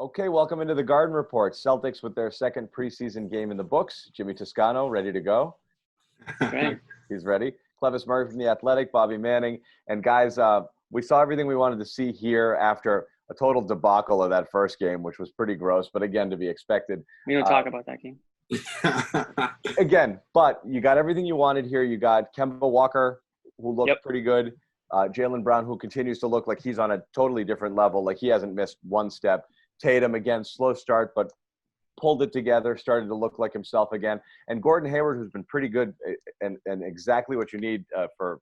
Okay, welcome into the Garden Report. Celtics with their second preseason game in the books. Jimmy Toscano, ready to go? Right. He's ready. Clevis Murray from The Athletic, Bobby Manning. And guys, we saw everything we wanted to see here after a total debacle of that first game, which was pretty gross, but again, to be expected. We don't talk about that game. Again, but you got everything you wanted here. You got Kemba Walker, who looked pretty good. Jaylen Brown, who continues to look like he's on a totally different level, like he hasn't missed one step. Tatum, again, slow start, but pulled it together, started to look like himself again. And Gordon Hayward, who's been pretty good and exactly what you need for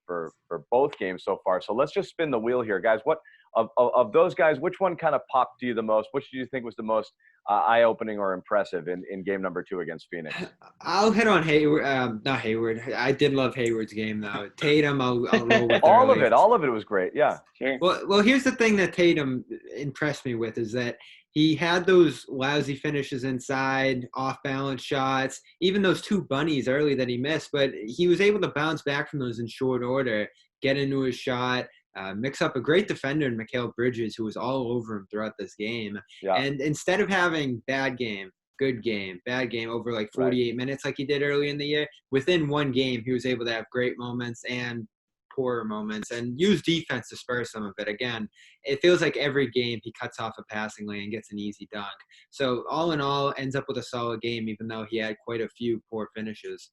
both games so far. So let's just spin the wheel here, guys. What of those guys, which one kind of popped to you the most? Which do you think was the most eye-opening or impressive in game number 2 against Phoenix? I'll hit on Hayward. Not Hayward. I did love Hayward's game, though. Tatum, I'll roll with all of it was great. Yeah. Sure. Well, here's the thing that Tatum impressed me with is that he had those lousy finishes inside, off-balance shots, even those 2 bunnies early that he missed. But he was able to bounce back from those in short order, get into his shot, mix up a great defender in Mikal Bridges, who was all over him throughout this game. Yeah. And instead of having bad game, good game, bad game over like 48 minutes like he did early in the year, within one game, he was able to have great moments and poorer moments and use defense to spur some of it. Again, it feels like every game he cuts off a passing lane and gets an easy dunk. So all in all, ends up with a solid game, even though he had quite a few poor finishes.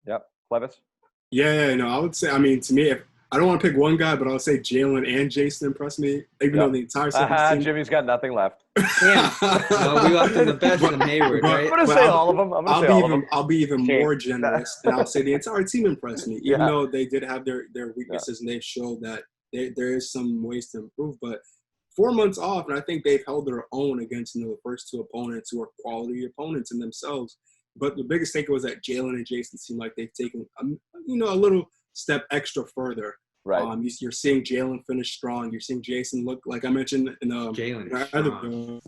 Yep. Clevis? Yeah, no, I would say, to me, I don't want to pick one guy, but I'll say Jaylen and Jayson impressed me, even though the entire Celtics team. Jimmy's got nothing left. Yeah. Well, we left him the best in Hayward, right? I'm going to say all of them. I'll be even more generous, and I'll say the entire team impressed me, even though they did have their weaknesses, and they showed that there is some ways to improve. But 4 months off, and I think they've held their own against the first 2 opponents who are quality opponents in themselves. But the biggest takeaway was that Jaylen and Jayson seem like they've taken a little step extra further. Right. You're seeing Jaylen finish strong. You're seeing Jayson look, like I mentioned in Jaylen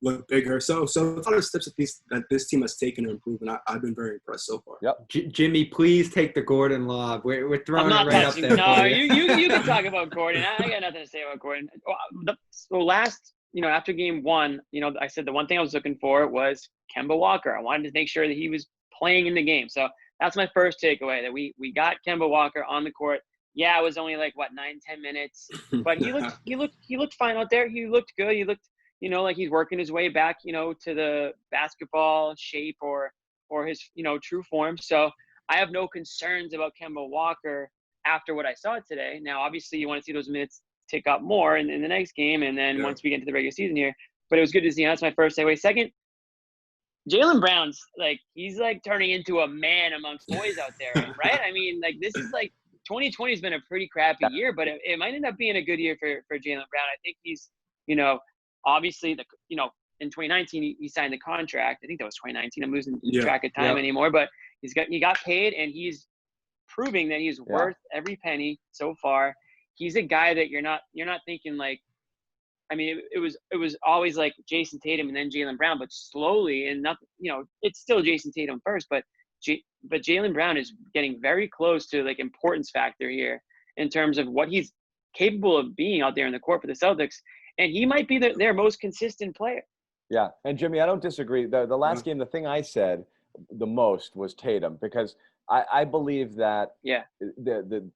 look bigger. So a lot of steps that this team has taken to improve, and I've been very impressed so far. Yep. Jimmy, please take the Gordon lob. We're throwing I'm not it right touching. up there. No, you can talk about Gordon. I got nothing to say about Gordon. So last, after game 1, I said the one thing I was looking for was Kemba Walker. I wanted to make sure that he was playing in the game. So that's my first takeaway, that we got Kemba Walker on the court. Yeah, it was only 9-10 minutes, but he looked fine out there. He looked good. He looked, like he's working his way back, to the basketball shape or his, true form. So I have no concerns about Kemba Walker after what I saw today. Now, obviously, you want to see those minutes tick up more in the next game, and then once we get into the regular season here. But it was good to see. That's my first takeaway. Second, Jaylen Brown's he's turning into a man amongst boys out there, right? I mean, this is 2020 has been a pretty crappy year, but it might end up being a good year for Jaylen Brown. I think he's, obviously in 2019 he signed the contract. I think that was 2019. I'm losing track of time anymore, but he got paid, and he's proving that he's worth every penny so far. He's a guy that you're not thinking it was always Jayson Tatum and then Jaylen Brown, but slowly and nothing. It's still Jayson Tatum first, but Jaylen Brown is getting very close to importance factor here in terms of what he's capable of being out there in the court for the Celtics, and he might be their most consistent player. Yeah, and Jimmy, I don't disagree. The last game, the thing I said the most was Tatum, because I believe that the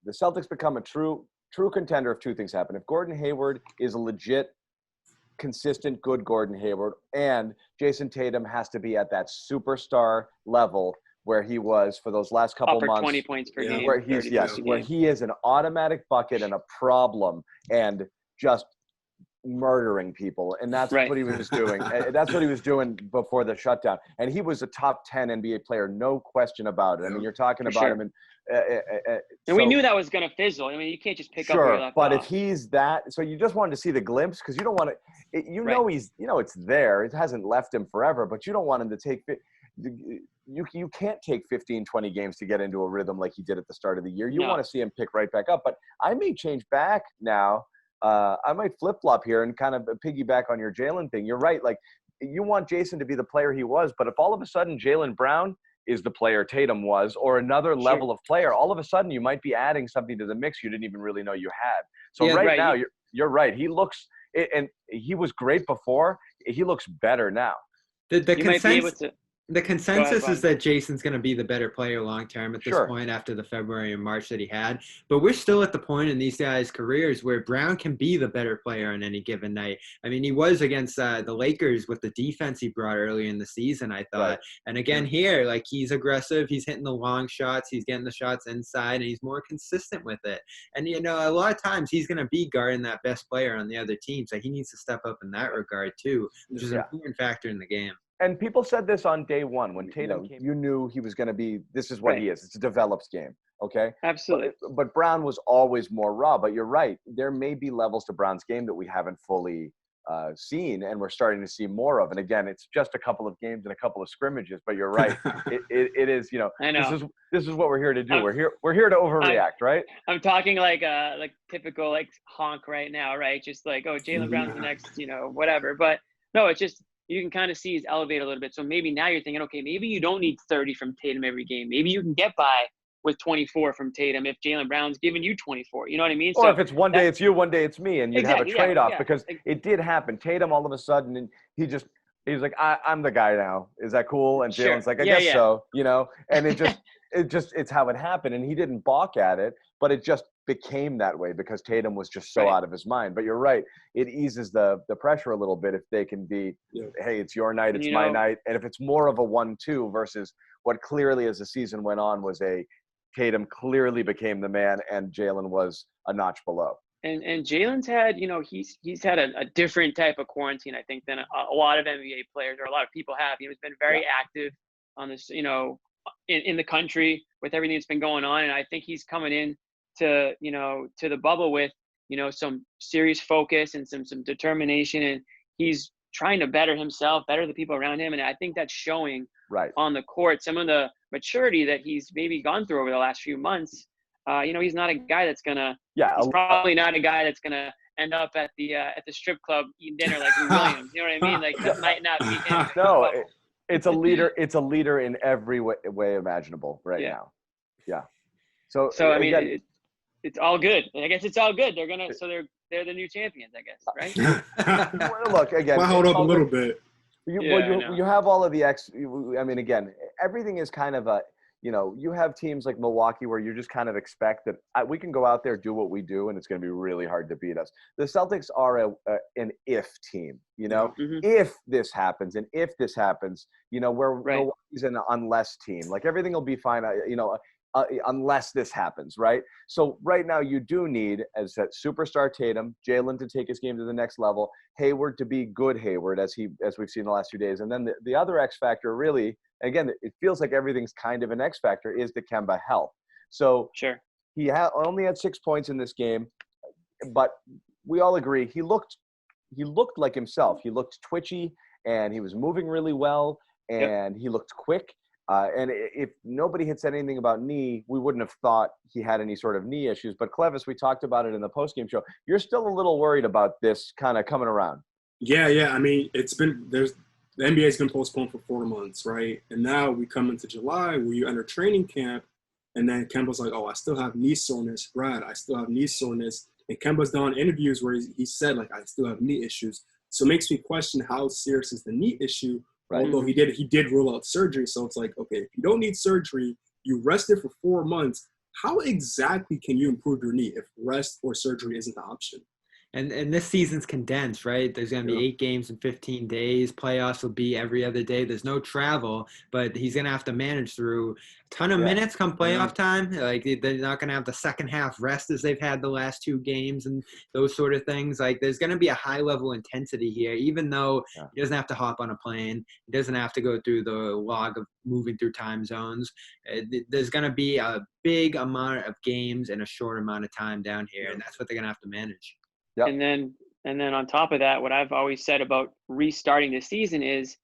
Celtics become a true contender if 2 things happen. If Gordon Hayward is a legit, consistent, good Gordon Hayward, and Jayson Tatum has to be at that superstar level where he was for those last couple months. 20 points per game. Where he is an automatic bucket and a problem and just murdering people. And that's what he was doing. That's what he was doing before the shutdown. And he was a top 10 NBA player, no question about it. I mean, you're talking about him. And we knew that was going to fizzle. I mean, you can't just pick up where you left off. But if he's that, so you just wanted to see the glimpse, because you don't want to, he's, it's there. It hasn't left him forever, but you don't want him to take you can't take 15, 20 games to get into a rhythm like he did at the start of the year. You want to see him pick right back up. But I may change back now. I might flip-flop here and kind of piggyback on your Jaylen thing. You're right. You want Jayson to be the player he was, but if all of a sudden Jaylen Brown is the player Tatum was, or another level of player, all of a sudden you might be adding something to the mix you didn't even really know you had. So now you're right. He looks And he was great before. He looks better now. The consensus is Bob. that Jayson's going to be the better player long term at this point after the February and March that he had. But we're still at the point in these guys' careers where Brown can be the better player on any given night. I mean, he was against the Lakers with the defense he brought early in the season, I thought. Right. And again here, like, he's aggressive. He's hitting the long shots. He's getting the shots inside, and he's more consistent with it. And, you know, a lot of times he's going to be guarding that best player on the other team. So he needs to step up in that regard too, which is an important factor in the game. And people said this on day one when Tatum came. You knew he was going to be. This is what he is. It's a developed game. Okay. Absolutely. But Brown was always more raw. But you're right. There may be levels to Brown's game that we haven't fully seen, and we're starting to see more of. And again, it's just a couple of games and a couple of scrimmages. But you're right. it is. You know. I know. This is what we're here to do. We're here to overreact, right? I'm talking like typical like honk right now, right? Just like, oh, Jaylen Brown's the next, you know, whatever. But no, it's just. You can kind of see he's elevated a little bit. So maybe now you're thinking, okay, maybe you don't need 30 from Tatum every game. Maybe you can get by with 24 from Tatum if Jaylen Brown's giving you 24. You know what I mean? Or if it's one day it's you, one day it's me, and you'd have a trade-off because it did happen. Tatum all of a sudden, and he was like, I'm the guy now. Is that cool? And Jaylen's like, I guess so, you know? And it's how it happened. And he didn't balk at it, but it just became that way because Tatum was just so out of his mind. But you're right. It eases the pressure a little bit if they can be, hey, it's your night, it's my night. And if it's more of a 1-2 versus what clearly as the season went on was Tatum clearly became the man and Jaylen was a notch below. And Jaylen's had, you know, he's had a different type of quarantine, I think, than a lot of NBA players or a lot of people have. He's been very active on this, you know, in the country with everything that's been going on. And I think he's coming in to the bubble with, you know, some serious focus and some determination. And he's trying to better himself, better the people around him. And I think that's showing on the court. Some of the maturity that he's maybe gone through over the last few months. You know, he's not a guy that's gonna. He's probably not a guy that's gonna end up at the strip club eating dinner like Lou Williams. You know what I mean? Like that might not be. No, it's a leader. It's a leader in every way imaginable right now. Yeah. So I mean, it's all good. I guess it's all good. They're the new champions, I guess, right? Well, look again. I'll hold up a little bit. You have all of the I mean, again, everything is kind of a. You know, you have teams like Milwaukee where you just kind of expect that we can go out there, do what we do, and it's going to be really hard to beat us. The Celtics are an if team, you know, if this happens and if this happens, you know, where Milwaukee's an unless team. Like everything will be fine, you know, unless this happens, right? So right now you do need, as that superstar Tatum, Jaylen to take his game to the next level, Hayward to be good Hayward as we've seen the last few days. And then the other X factor really, again, it feels like everything's kind of an X factor, is the Kemba health. So he only had 6 points in this game, but we all agree he looked like himself. He looked twitchy, and he was moving really well, and he looked quick. And if nobody had said anything about knee, we wouldn't have thought he had any sort of knee issues. But Clevis, we talked about it in the postgame show. You're still a little worried about this kind of coming around. Yeah. I mean, the NBA's been postponed for 4 months, right? And now we come into July where you enter training camp, and then Kemba's like, oh, I still have knee soreness. Brad, I still have knee soreness. And Kemba's done interviews where he said, like, I still have knee issues. So it makes me question how serious is the knee issue. Right. Although he did rule out surgery. So it's like, okay, if you don't need surgery, you rested for 4 months. How exactly can you improve your knee if rest or surgery isn't the option? And this season's condensed, right? There's going to be 8 games in 15 days. Playoffs will be every other day. There's no travel, but he's going to have to manage through a ton of minutes come playoff time. Like, they're not going to have the second half rest as they've had the last 2 games and those sort of things. Like, there's going to be a high-level intensity here, even though he doesn't have to hop on a plane. He doesn't have to go through the log of moving through time zones. There's going to be a big amount of games in a short amount of time down here, and that's what they're going to have to manage. Yep. And then on top of that, what I've always said about restarting the season is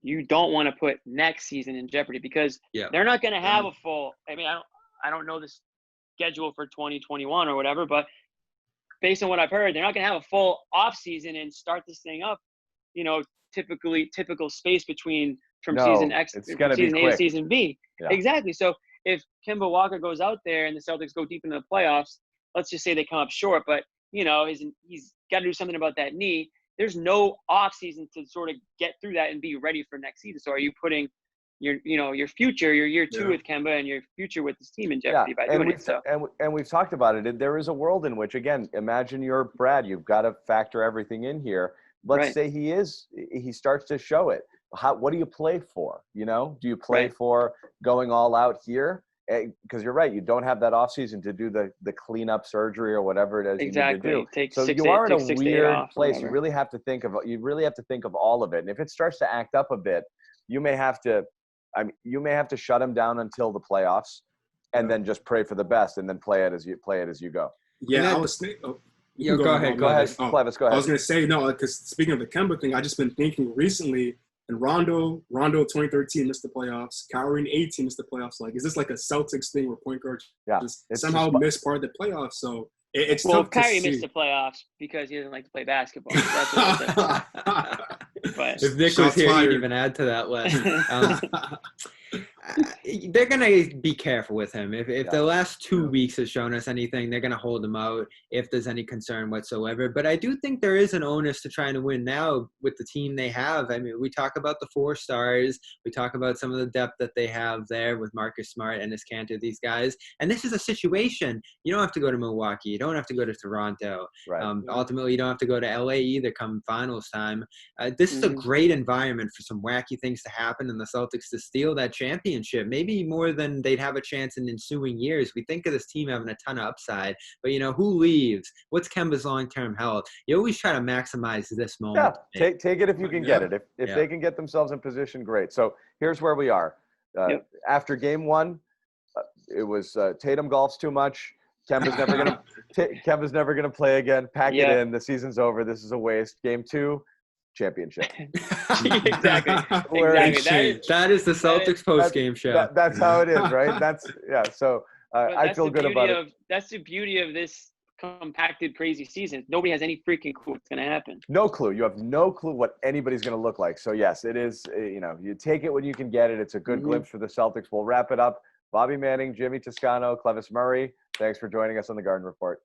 you don't want to put next season in jeopardy because they're not going to have a full. I mean, I don't know the schedule for 2021 or whatever, but based on what I've heard, they're not going to have a full off season and start this thing up. You know, typical space between from season X to season A to season B. Yeah. Exactly. So if Kemba Walker goes out there and the Celtics go deep into the playoffs, let's just say they come up short, but you know, he's got to do something about that knee. There's no off season to sort of get through that and be ready for next season. So are you putting your future, your year 2 with Kemba and your future with this team in jeopardy by doing it? So and we've talked about it. There is a world in which, again, imagine you're Brad. You've got to factor everything in here. Let's say he starts to show it. What do you play for? Do you play for going all out here? Because you're right, you don't have that offseason to do the cleanup surgery or whatever it is you need to do. So you are in a weird place. You really have to think of all of it. And if it starts to act up a bit, you may have to shut him down until the playoffs, and then just pray for the best, and then play it as you go. Yeah, I was thinking. Go ahead, Clevis, go ahead. I was gonna say no, because speaking of the Kemba thing, I just been thinking recently. And Rondo 2013 missed the playoffs. Kyrie in 18 missed the playoffs. Like, is this like a Celtics thing where point guards just somehow missed part of the playoffs? So it's tough to see. Kyrie missed the playoffs because he doesn't like to play basketball. That's what but if Nick was here, he'd even add to that list. They're going to be careful with him. If the last 2 weeks has shown us anything, they're going to hold him out if there's any concern whatsoever. But I do think there is an onus to trying to win now with the team they have. I mean, we talk about the 4 stars. We talk about some of the depth that they have there with Marcus Smart and Cantor, these guys. And this is a situation. You don't have to go to Milwaukee. You don't have to go to Toronto. Right. Ultimately, you don't have to go to LA either come finals time. This is a great environment for some wacky things to happen and the Celtics to steal that championship, maybe more than they'd have a chance in ensuing years. We think of this team having a ton of upside, but who leaves? What's Kemba's long-term health? You always try to maximize this moment. Yeah, take it if you can get it. If they can get themselves in position, great. So here's where we are. After game 1, it was Tatum golfs too much. Kemba's never gonna play again. Pack it in. The season's over. This is a waste. Game 2. Championship. Exactly. That is the Celtics post-game show. That's how it is, right? So I feel good about it. That's the beauty of this compacted, crazy season. Nobody has any freaking clue what's going to happen. No clue. You have no clue what anybody's going to look like. So yes, it is. You take it when you can get it. It's a good glimpse for the Celtics. We'll wrap it up. Bobby Manning, Jimmy Toscano, Clevis Murray. Thanks for joining us on the Garden Report.